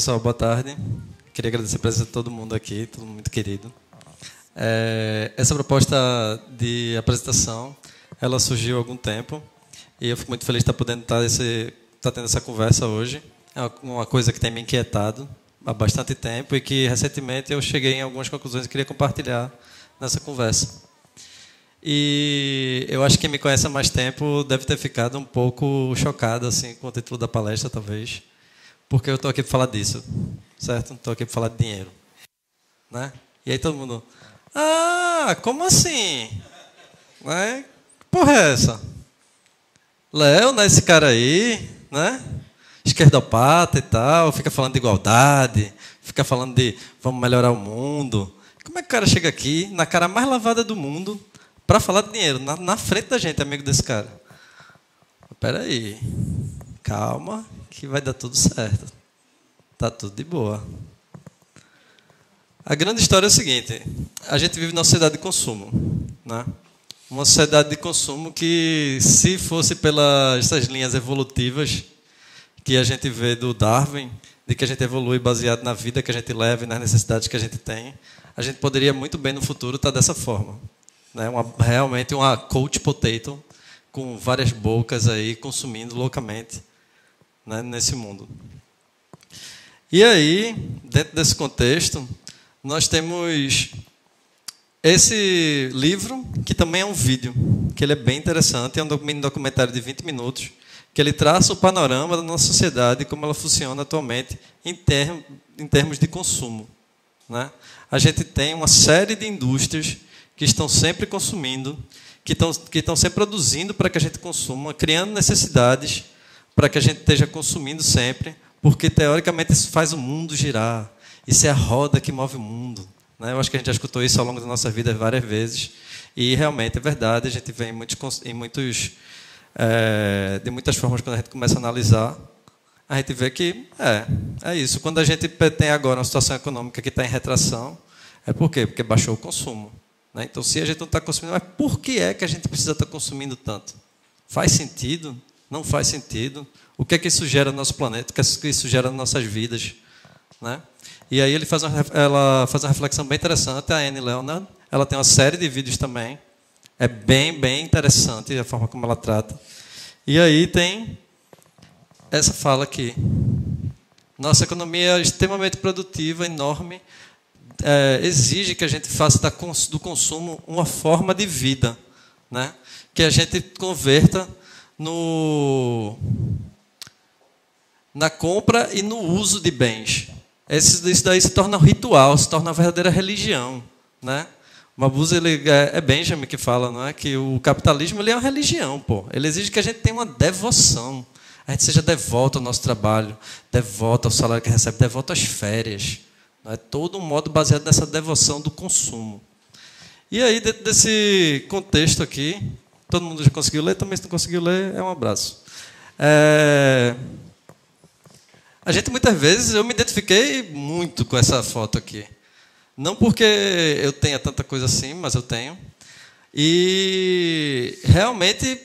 pessoal, boa tarde. Queria agradecer a presença de todo mundo aqui, todo mundo muito querido. Essa proposta de apresentação, ela surgiu há algum tempo e eu fico muito feliz de estar podendo estar tendo essa conversa hoje. É uma coisa que tem me inquietado há bastante tempo e que recentemente eu cheguei em algumas conclusões e queria compartilhar nessa conversa. E eu acho que quem me conhece há mais tempo deve ter ficado um pouco chocado assim, com o título da palestra, talvez, porque eu estou aqui para falar disso, certo? Não estou aqui para falar de dinheiro, né? E aí todo mundo, como assim? Né? Que porra é essa? Léo, né, esse cara aí, né? Esquerdopata e tal, fica falando de igualdade, fica falando de vamos melhorar o mundo. Como é que o cara chega aqui, na cara mais lavada do mundo, para falar de dinheiro, na frente da gente, amigo desse cara? Espera aí, calma, que vai dar tudo certo. Tá tudo de boa. A grande história é o seguinte: a gente vive numa sociedade de consumo, né? Uma sociedade de consumo que, se fosse pelas essas linhas evolutivas que a gente vê do Darwin, de que a gente evolui baseado na vida que a gente leva e nas necessidades que a gente tem, a gente poderia muito bem no futuro estar dessa forma, né? Realmente uma couch potato com várias bocas aí consumindo loucamente, né, nesse mundo. E aí, dentro desse contexto, nós temos esse livro, que também é um vídeo, que ele é bem interessante, é um documentário de 20 minutos, que ele traça o panorama da nossa sociedade e como ela funciona atualmente em termos de consumo, né? A gente tem uma série de indústrias que estão sempre consumindo, que estão sempre produzindo para que a gente consuma, criando necessidades para que a gente esteja consumindo sempre, porque, teoricamente, isso faz o mundo girar. Isso é a roda que move o mundo, né? Eu acho que a gente já escutou isso ao longo da nossa vida várias vezes. E, realmente, é verdade. A gente vê de muitas formas, quando a gente começa a analisar, a gente vê que é isso. Quando a gente tem agora uma situação econômica que está em retração, é por quê? Porque baixou o consumo, né? Então, se a gente não está consumindo, mas por que é que a gente precisa estar consumindo tanto? Faz sentido? Não faz sentido? O que é que isso gera no nosso planeta? O que é que isso gera nas nossas vidas, né? E aí ela faz uma reflexão bem interessante, a Annie Leonard. Ela tem uma série de vídeos também. É bem, bem interessante a forma como ela trata. E aí tem essa fala aqui. Nossa economia é extremamente produtiva, enorme, exige que a gente faça do consumo uma forma de vida, né? Que a gente converta na compra e no uso de bens. Isso daí se torna um ritual, se torna uma verdadeira religião, né? Mabuse, é Benjamin que fala, não é? Que o capitalismo ele é uma religião, pô. Ele exige que a gente tenha uma devoção. A gente seja devoto ao nosso trabalho, devoto ao salário que recebe, devoto às férias. Não é? Todo um modo baseado nessa devoção do consumo. E aí, dentro desse contexto aqui, todo mundo já conseguiu ler? Também, se não conseguiu ler, é um abraço. A gente, muitas vezes, eu me identifiquei muito com essa foto aqui. Não porque eu tenha tanta coisa assim, mas eu tenho. E realmente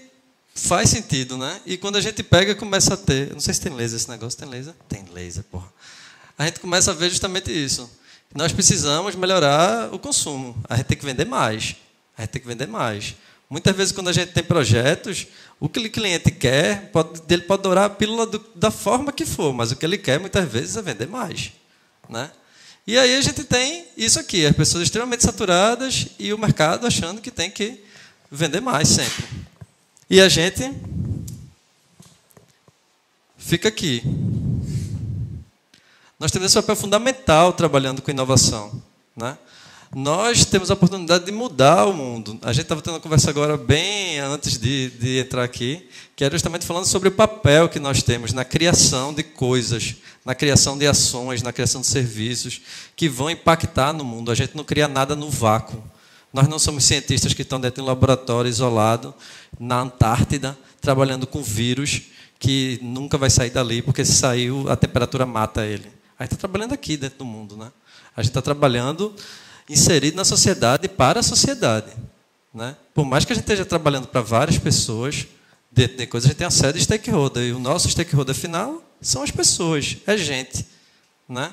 faz sentido, né? E quando a gente pega, começa a ter... Não sei se tem laser esse negócio. Tem laser? Tem laser, porra. A gente começa a ver justamente isso. Nós precisamos melhorar o consumo. A gente tem que vender mais. A gente tem que vender mais. Muitas vezes, quando a gente tem projetos, o que o cliente quer, ele pode dourar a pílula da forma que for, mas o que ele quer, muitas vezes, é vender mais, né? E aí a gente tem isso aqui, as pessoas extremamente saturadas e o mercado achando que tem que vender mais sempre. E a gente fica aqui. Nós temos esse papel fundamental trabalhando com inovação, né? Nós temos a oportunidade de mudar o mundo. A gente estava tendo uma conversa agora, bem antes de entrar aqui, que era justamente falando sobre o papel que nós temos na criação de coisas, na criação de ações, na criação de serviços que vão impactar no mundo. A gente não cria nada no vácuo. Nós não somos cientistas que estão dentro de um laboratório isolado, na Antártida, trabalhando com vírus que nunca vai sair dali, porque se saiu, a temperatura mata ele. A gente está trabalhando aqui dentro do mundo, né? A gente está trabalhando inserido na sociedade para a sociedade, né? Por mais que a gente esteja trabalhando para várias pessoas, dentro de coisas, a gente tem uma série de stakeholder. E o nosso stakeholder final são as pessoas, é gente, né?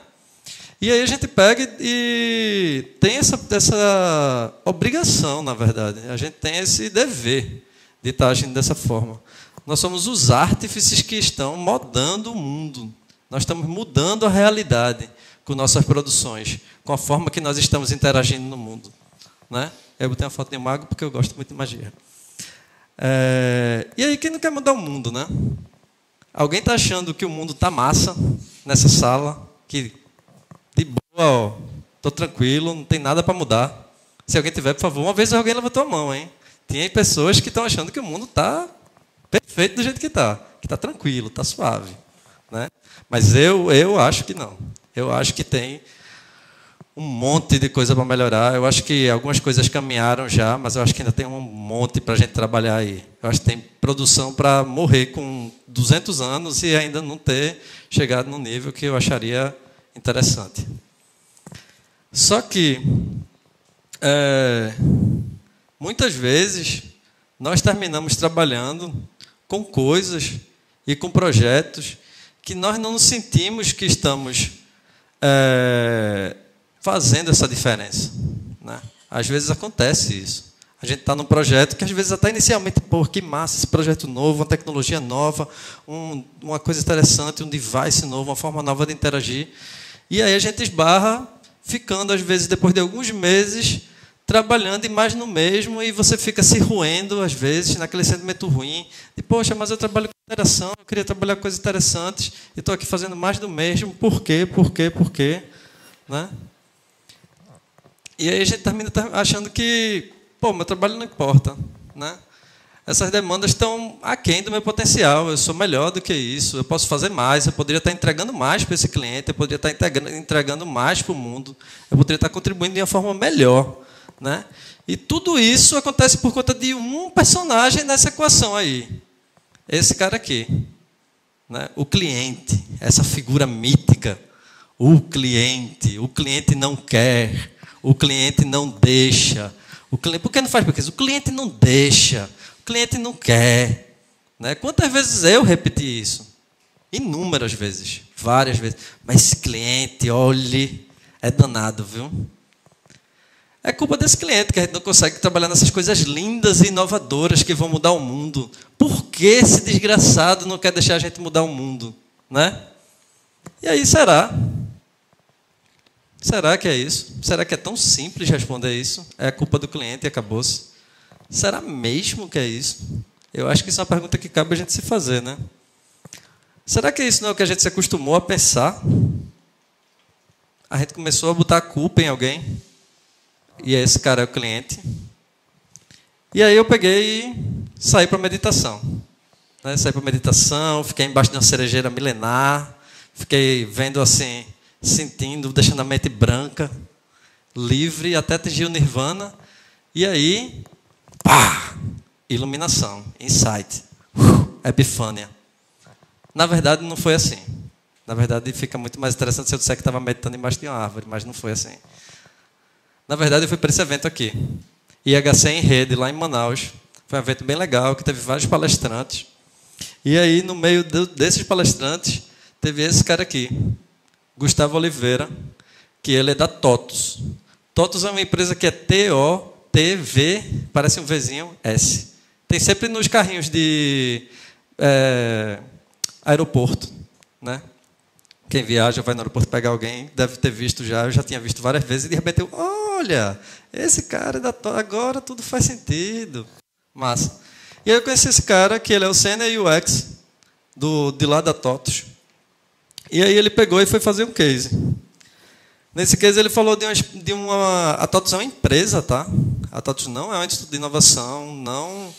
E aí a gente pega e tem essa obrigação, na verdade. A gente tem esse dever de estar agindo dessa forma. Nós somos os artífices que estão mudando o mundo. Nós estamos mudando a realidade com nossas produções, com a forma que nós estamos interagindo no mundo, né? Eu botei uma foto de um mago porque eu gosto muito de magia. E aí, quem não quer mudar o mundo, né? Alguém está achando que o mundo está massa nessa sala, que de boa, estou tranquilo, não tem nada para mudar. Se alguém tiver, por favor, uma vez alguém levantou a mão, hein? Tem pessoas que estão achando que o mundo está perfeito do jeito que está tranquilo, está suave, né? Mas eu acho que não. Eu acho que tem um monte de coisa para melhorar. Eu acho que algumas coisas caminharam já, mas eu acho que ainda tem um monte para a gente trabalhar aí. Eu acho que tem produção para morrer com 200 anos e ainda não ter chegado no nível que eu acharia interessante. Só que, muitas vezes, nós terminamos trabalhando com coisas e com projetos que nós não nos sentimos que estamos fazendo essa diferença, né? Às vezes acontece isso. A gente está num projeto que, às vezes, até inicialmente, pô, que massa, esse projeto novo, uma tecnologia nova, uma coisa interessante, um device novo, uma forma nova de interagir. E aí a gente esbarra, ficando, às vezes, depois de alguns meses, trabalhando e mais no mesmo, e você fica se roendo, às vezes, naquele sentimento ruim, de, poxa, mas eu trabalho com interação, eu queria trabalhar com coisas interessantes, e estou aqui fazendo mais do mesmo, por quê, né? E aí a gente termina achando que, pô, meu trabalho não importa, né? Essas demandas estão aquém do meu potencial, eu sou melhor do que isso, eu posso fazer mais, eu poderia estar entregando mais para esse cliente, eu poderia estar entregando mais para o mundo, eu poderia estar contribuindo de uma forma melhor, né? E tudo isso acontece por conta de um personagem nessa equação aí, esse cara aqui, né? O cliente, essa figura mítica, o cliente não quer, o cliente não deixa, por que não faz porque o cliente não deixa, o cliente não quer, né? Quantas vezes eu repeti isso? Inúmeras vezes, várias vezes. Mas esse cliente, olhe, é danado, viu? É culpa desse cliente que a gente não consegue trabalhar nessas coisas lindas e inovadoras que vão mudar o mundo. Por que esse desgraçado não quer deixar a gente mudar o mundo, né? E aí, será? Será que é isso? Será que é tão simples responder isso? É a culpa do cliente e acabou-se? Será mesmo que é isso? Eu acho que isso é uma pergunta que cabe a gente se fazer, né? Será que isso não é o que a gente se acostumou a pensar? A gente começou a botar a culpa em alguém, e esse cara é o cliente. E aí eu peguei e saí para a meditação. Né? Saí para a meditação, fiquei embaixo de uma cerejeira milenar, fiquei vendo assim, sentindo, deixando a mente branca, livre, até atingir o nirvana. E aí, pá! Iluminação, insight, epifânia. Na verdade, não foi assim. Na verdade, fica muito mais interessante se eu disser que estava meditando embaixo de uma árvore, mas não foi assim. Na verdade, eu fui para esse evento aqui. IHC em Rede, lá em Manaus. Foi um evento bem legal, que teve vários palestrantes. E aí, no meio desses palestrantes, teve esse cara aqui, Gustavo Oliveira, que ele é da TOTUS. TOTUS é uma empresa que é T-O-T-V, parece um Vzinho, S. Tem sempre nos carrinhos de aeroporto, né? Quem viaja, vai no aeroporto pegar alguém, deve ter visto já, eu já tinha visto várias vezes, e de repente eu, olha, esse cara é da TOTUS, agora tudo faz sentido. Massa. E aí eu conheci esse cara, que ele é o Senior UX de lá da TOTUS. E aí ele pegou e foi fazer um case. Nesse case ele falou a TOTUS é uma empresa, tá? A TOTUS não é um instituto de inovação, não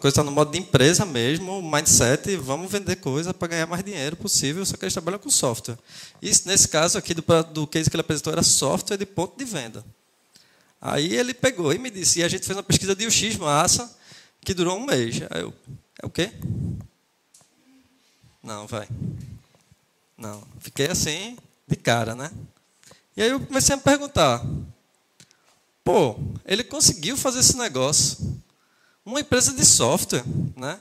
está no modo de empresa mesmo, mindset, vamos vender coisa para ganhar mais dinheiro possível, só que eles trabalham com software. Isso, nesse caso aqui do case que ele apresentou, era software de ponto de venda. Aí ele pegou e me disse, e a gente fez uma pesquisa de UX massa, que durou um mês. Aí eu, é o quê? Não, vai. Não, fiquei assim, de cara, né? E aí eu comecei a me perguntar, pô, ele conseguiu fazer esse negócio, uma empresa de software, né?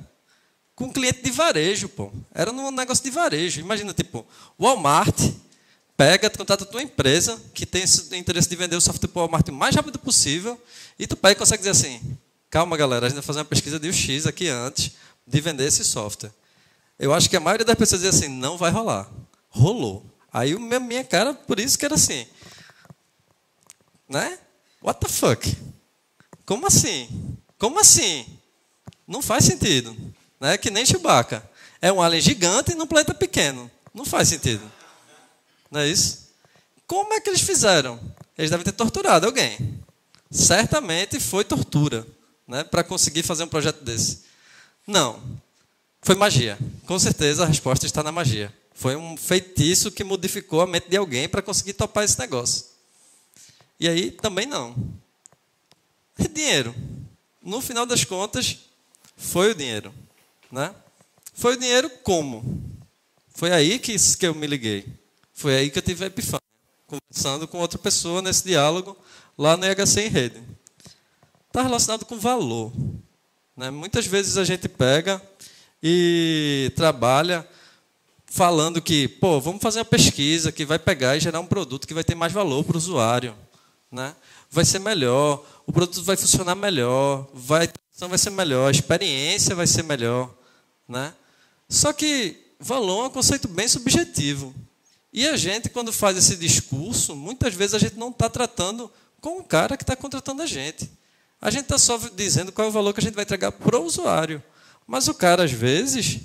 Com um cliente de varejo, pô. Era um negócio de varejo. Imagina, tipo, Walmart Pega, contrata a tua empresa, que tem esse interesse de vender o software para o Walmart o mais rápido possível, e tu pega e consegue dizer assim, calma, galera, a gente vai fazer uma pesquisa de UX aqui antes de vender esse software. Eu acho que a maioria das pessoas diz assim, não vai rolar. Rolou. Aí minha cara, por isso que era assim. Né? What the fuck? Como assim? Como assim? Não faz sentido. Né? Que nem Chewbacca. É um alien gigante num planeta pequeno. Não faz sentido. Não é isso? Como é que eles fizeram? Eles devem ter torturado alguém. Certamente foi tortura, né, para conseguir fazer um projeto desse. Não. Foi magia. Com certeza a resposta está na magia. Foi um feitiço que modificou a mente de alguém para conseguir topar esse negócio. E aí também não. É dinheiro. No final das contas, foi o dinheiro. Né? Foi o dinheiro como? Foi aí que eu me liguei. Foi aí que eu tive a epifânia, conversando com outra pessoa nesse diálogo, lá no IHC em Rede. Está relacionado com valor. Né? Muitas vezes a gente pega e trabalha falando que, pô, vamos fazer uma pesquisa que vai pegar e gerar um produto que vai ter mais valor para o usuário. Né? Vai ser melhor, o produto vai funcionar melhor, a atração vai ser melhor, a experiência vai ser melhor. Né? Só que valor é um conceito bem subjetivo. E a gente, quando faz esse discurso, muitas vezes a gente não está tratando com o cara que está contratando a gente. A gente está só dizendo qual é o valor que a gente vai entregar para o usuário. Mas o cara, às vezes,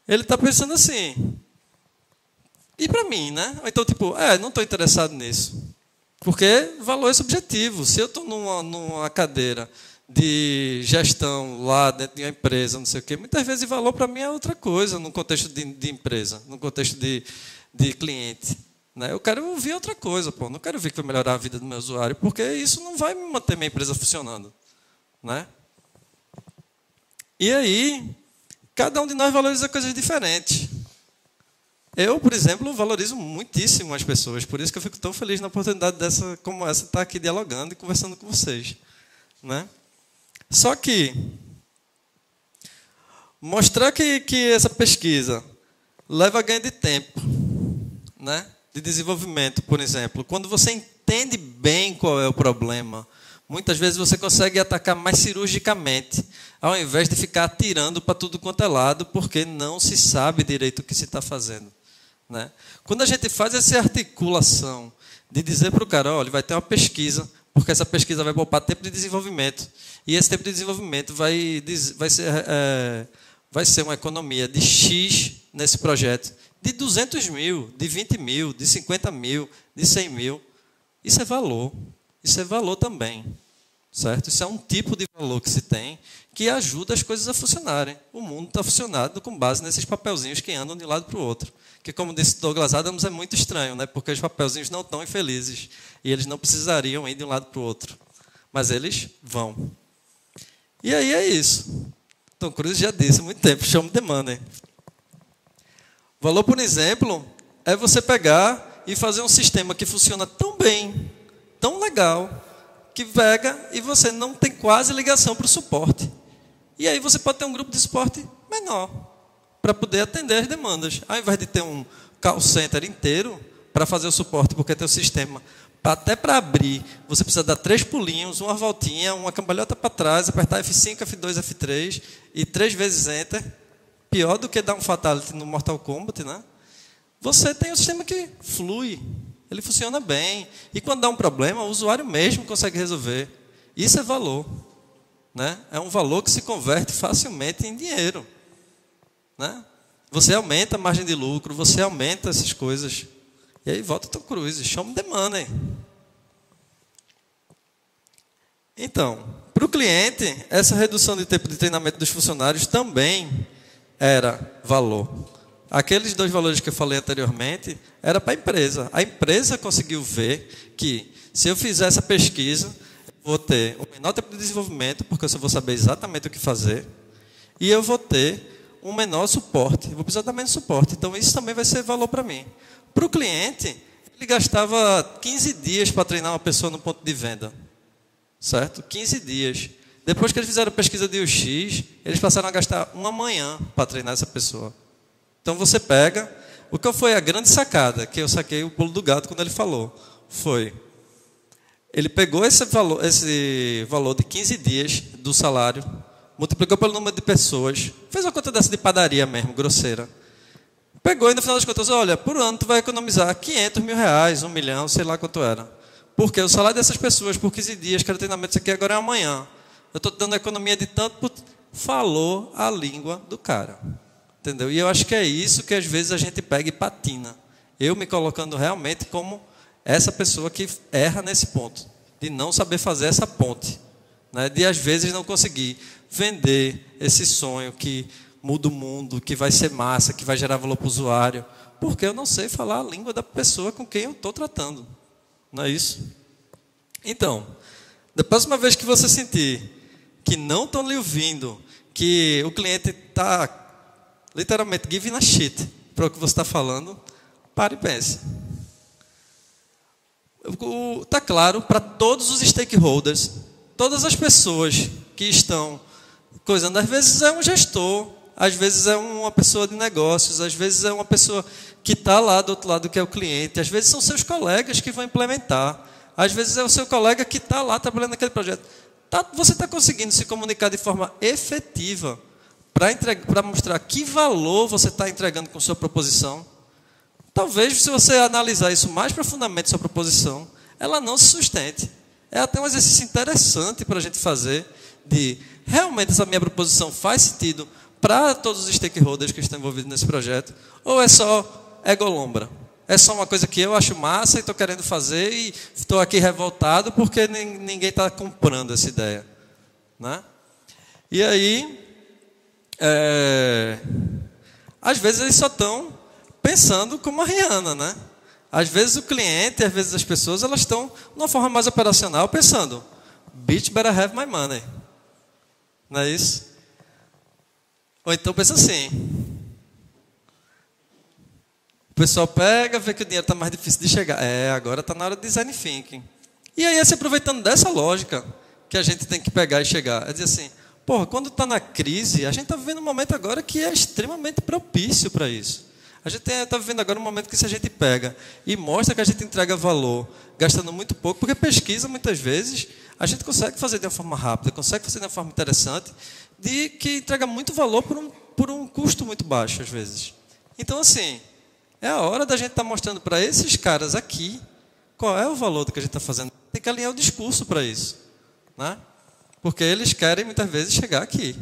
ele está pensando assim, e para mim, né? Então, tipo, não estou interessado nisso. Porque valor é subjetivo. Se eu estou numa cadeira de gestão lá dentro de uma empresa, não sei o quê, muitas vezes valor para mim é outra coisa, no contexto de empresa, no contexto de cliente. Né? Eu quero ouvir outra coisa, pô. Não quero ouvir que vai melhorar a vida do meu usuário, porque isso não vai me manter minha empresa funcionando. Né? E aí, cada um de nós valoriza coisas diferentes. Eu, por exemplo, valorizo muitíssimo as pessoas, por isso que eu fico tão feliz na oportunidade dessa, como essa, de estar aqui dialogando e conversando com vocês. Né? Só que mostrar que essa pesquisa leva a ganho de tempo, né? De desenvolvimento, por exemplo. Quando você entende bem qual é o problema, muitas vezes você consegue atacar mais cirurgicamente, ao invés de ficar atirando para tudo quanto é lado, porque não se sabe direito o que se está fazendo. Né? Quando a gente faz essa articulação de dizer para o cara, olha, vai ter uma pesquisa, porque essa pesquisa vai poupar tempo de desenvolvimento, e esse tempo de desenvolvimento vai ser uma economia de X nesse projeto, de 200 mil, de 20 mil, de 50 mil, de 100 mil. Isso é valor. Isso é valor também. Certo? Isso é um tipo de valor que se tem que ajuda as coisas a funcionarem. O mundo está funcionando com base nesses papelzinhos que andam de um lado para o outro. Que, como disse Douglas Adams, é muito estranho, né? Porque os papelzinhos não estão infelizes e eles não precisariam ir de um lado para o outro. Mas eles vão. E aí é isso. Tom Cruise já disse há muito tempo, show me the money. Valor, por exemplo, é você pegar e fazer um sistema que funciona tão bem, tão legal, que pega e você não tem quase ligação para o suporte. E aí você pode ter um grupo de suporte menor, para poder atender as demandas. Ao invés de ter um call center inteiro para fazer o suporte, porque tem o sistema. Até para abrir, você precisa dar 3 pulinhos, uma voltinha, uma cambalhota para trás, apertar F5, F2, F3 e 3 vezes Enter. Pior do que dar um fatality no Mortal Kombat, né? Você tem um sistema que flui, ele funciona bem. E quando dá um problema, o usuário mesmo consegue resolver. Isso é valor. Né? É um valor que se converte facilmente em dinheiro. Né? Você aumenta a margem de lucro, você aumenta essas coisas. E aí volta o Tom Cruise, show me the money. Então, para o cliente, essa redução de tempo de treinamento dos funcionários também era valor. Aqueles 2 valores que eu falei anteriormente era para a empresa. A empresa conseguiu ver que, se eu fizer essa pesquisa, eu vou ter o menor tempo de desenvolvimento, porque eu só vou saber exatamente o que fazer, e eu vou ter um menor suporte. Eu vou precisar dar menos suporte. Então, isso também vai ser valor para mim. Para o cliente, ele gastava 15 dias para treinar uma pessoa no ponto de venda. Certo? 15 dias. Depois que eles fizeram pesquisa de UX, eles passaram a gastar uma manhã para treinar essa pessoa. Então você pega, O que foi a grande sacada, que eu saquei o pulo do gato quando ele falou, foi... Ele pegou esse valor de 15 dias do salário, multiplicou pelo número de pessoas, fez uma conta dessa de padaria mesmo, grosseira. Pegou e no final das contas, olha, por ano tu vai economizar 500 mil reais, 1 milhão, sei lá quanto era. Porque o salário dessas pessoas por 15 dias, que era treinamento, isso aqui agora é amanhã. Eu estou te dando a economia de tanto, falou a língua do cara. Entendeu? E eu acho que é isso que às vezes a gente pega e patina. Eu me colocando realmente como essa pessoa que erra nesse ponto, de não saber fazer essa ponte, né? De às vezes não conseguir vender esse sonho que muda o mundo, que vai ser massa, que vai gerar valor para o usuário, porque eu não sei falar a língua da pessoa com quem eu estou tratando. Não é isso? Então, da próxima vez que você sentir que não estão lhe ouvindo, que o cliente está literalmente giving a shit para o que você está falando, pare e pense. Está claro para todos os stakeholders, todas as pessoas que estão coisando. Às vezes é um gestor, às vezes é uma pessoa de negócios, às vezes é uma pessoa que está lá do outro lado, que é o cliente, às vezes são seus colegas que vão implementar, às vezes é o seu colega que está lá trabalhando naquele projeto. Você está conseguindo se comunicar de forma efetiva para mostrar que valor você está entregando com sua proposição? Talvez, se você analisar isso mais profundamente, sua proposição, ela não se sustente. É até um exercício interessante para a gente fazer, de realmente essa minha proposição faz sentido para todos os stakeholders que estão envolvidos nesse projeto, ou é só egolombra? É só uma coisa que eu acho massa e estou querendo fazer e estou aqui revoltado porque ninguém está comprando essa ideia, né? E aí, às vezes eles só estão pensando como a Rihanna, né? Às vezes o cliente, às vezes as pessoas, elas estão de uma forma mais operacional pensando, bitch better have my money. Não é isso? Ou então pensa assim, o pessoal pega, vê que o dinheiro está mais difícil de chegar. Agora está na hora de design thinking. E aí, se aproveitando dessa lógica, que a gente tem que pegar e chegar, é dizer assim, porra, quando está na crise, a gente está vivendo um momento agora que é extremamente propício para isso. A gente está vivendo agora um momento que, se a gente pega e mostra que a gente entrega valor, gastando muito pouco, porque pesquisa, muitas vezes, a gente consegue fazer de uma forma rápida, consegue fazer de uma forma interessante, que entrega muito valor por um custo muito baixo, às vezes. Então, assim, é a hora da gente estar mostrando para esses caras aqui qual é o valor do que a gente está fazendo. Tem que alinhar o discurso para isso, né? Porque eles querem, muitas vezes, chegar aqui.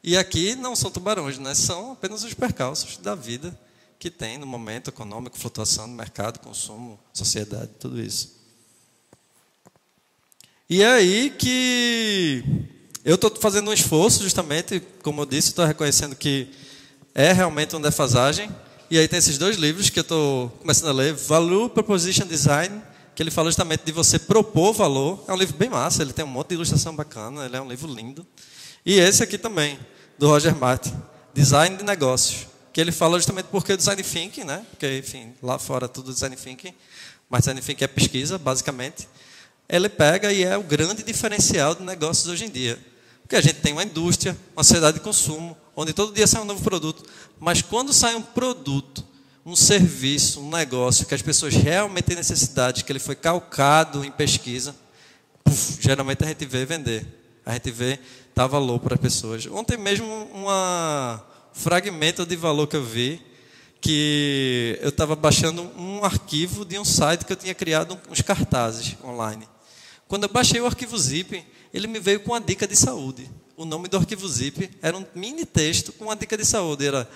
E aqui não são tubarões, né? São apenas os percalços da vida que tem no momento econômico, flutuação do mercado, consumo, sociedade, tudo isso. E é aí que eu estou fazendo um esforço, justamente, como eu disse, estou reconhecendo que é realmente uma defasagem. E aí tem esses 2 livros que eu estou começando a ler, Value Proposition Design, que ele fala justamente de você propor valor. É um livro bem massa, ele tem um monte de ilustração bacana, ele é um livro lindo. E esse aqui também, do Roger Martin, Design de Negócios, que ele fala justamente porque o Design Thinking, né? Porque, enfim, lá fora tudo Design Thinking, mas Design Thinking é pesquisa, basicamente. Ele pega e é o grande diferencial de negócios hoje em dia. Porque a gente tem uma indústria, uma sociedade de consumo, onde todo dia sai um novo produto. Mas quando sai um produto, um serviço, um negócio, que as pessoas realmente têm necessidade, que ele foi calcado em pesquisa, geralmente a gente vê vender. A gente vê dar valor para as pessoas. Ontem mesmo, um fragmento de valor que eu vi, que eu estava baixando um arquivo de um site que eu tinha criado uns cartazes online. Quando eu baixei o arquivo zip, ele me veio com uma dica de saúde. O nome do arquivo zip era um mini texto com uma dica de saúde. Era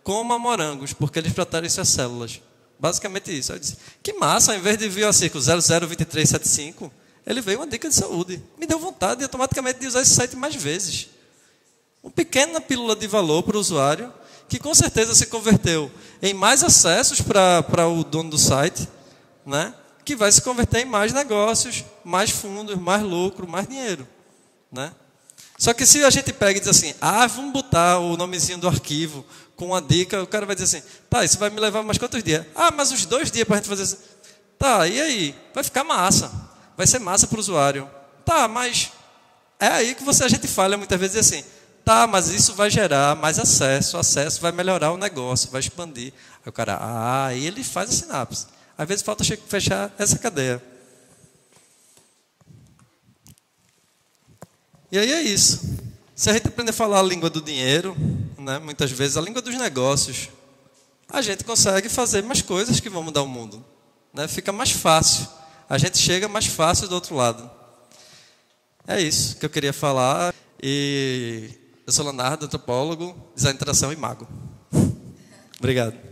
coma morangos, porque eles protegem suas células. Basicamente isso. Eu disse, que massa, ao invés de vir assim com 002375, ele veio uma dica de saúde. Me deu vontade automaticamente de usar esse site mais vezes. Uma pequena pílula de valor para o usuário, que com certeza se converteu em mais acessos para o dono do site, né? Que vai se converter em mais negócios, mais fundos, mais lucro, mais dinheiro, né? Só que se a gente pega e diz assim, vamos botar o nomezinho do arquivo com uma dica, o cara vai dizer assim, tá, isso vai me levar mais quantos dias? Mas uns 2 dias para a gente fazer isso. Tá, e aí? Vai ficar massa. Vai ser massa para o usuário. Tá, mas é aí que a gente falha muitas vezes assim, Tá, mas isso vai gerar mais acesso. O acesso vai melhorar o negócio, vai expandir. Aí o cara, aí ele faz a sinapse. Às vezes falta fechar essa cadeia. E aí é isso. Se a gente aprender a falar a língua do dinheiro, né, muitas vezes a língua dos negócios, a gente consegue fazer mais coisas que vão mudar o mundo. Né? Fica mais fácil. A gente chega mais fácil do outro lado. É isso que eu queria falar. E eu sou Leonardo, antropólogo, design de interação e mago. Obrigado.